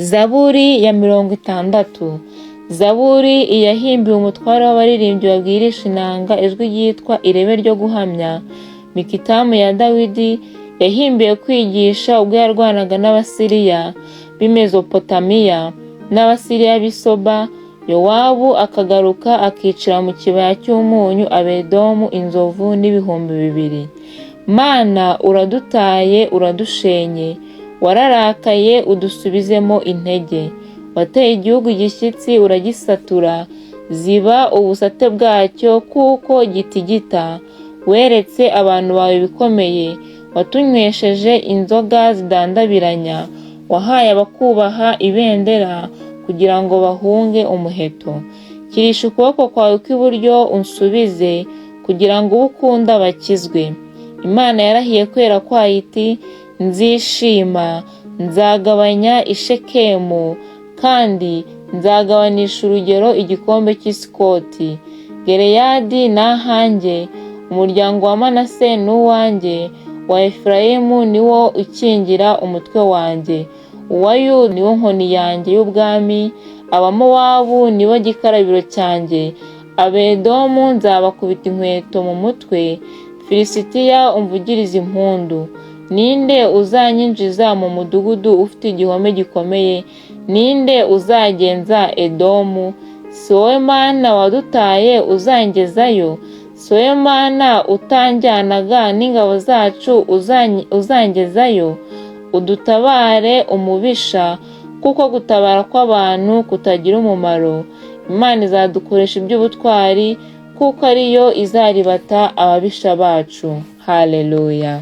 Zaburi ya 60. Zaburi iyahimbiwe umutware w'abaririmbyi babwirisha inanga, ijwi ryitwa irebe ryo guhamya. Mikitamu ya Dawidi yahimbiye kwigisha ubwo yarwanaga n'Abasiriya b'i Mezopotamiya n'Abasiriya b'i Soba. Yowabu akagaruka akicira mu kibaya cy'umunyu Abedomu inzovu n'ibihumbi 2. Mana uradutaye uradushenye, wararakaye udusubizemo intege. Wateye igihugu gishyitsi uragisatura, ziba ubusate bwacyo kuko gitigita. Weretse abantu bawe bikomeye, watunywesheje inzoga zidandabiranya. Wahaye abakubaha ibendera kugira ngo bahunge umuheto. Kirisha ukuboko kwawe kw'iburyo unsubize, kugira ngo ukunda bakizwe. Imana yarahiye kwera kwayo iti, nzishima, nzagabanya Ishekemu, kandi nzagabanisha urugero igikombe cy'Isikoti. Geleyadi n'ahanjye, umuryango wa Manase n'uwanjye, wa Efurayimu niwo ukingira umutwe wanjye, uwa Yuda niwo nkoni yanjye y'ubwami, Abamowabu nibo gikarabiro cyanjye, Abedomu nzabakubita inkweto mu mutwe, Filisitiya umvugiriza impundu. Ninde uzanyinjiza mu mudugudu ufite igihome gikomeye? Ninde uzagenza Edomu? Si wowe Mana wadutaye uzangezayo? Si wowe Mana utanjyanaga n'ingabo zacu uzangezayo? Udutabare umubisha, kuko gutabara kw'abantu kutagira umumaro. Imana izadukoresha iby'ubutwari, kuko ariyo izaribata ababisha bacu. Haleluya.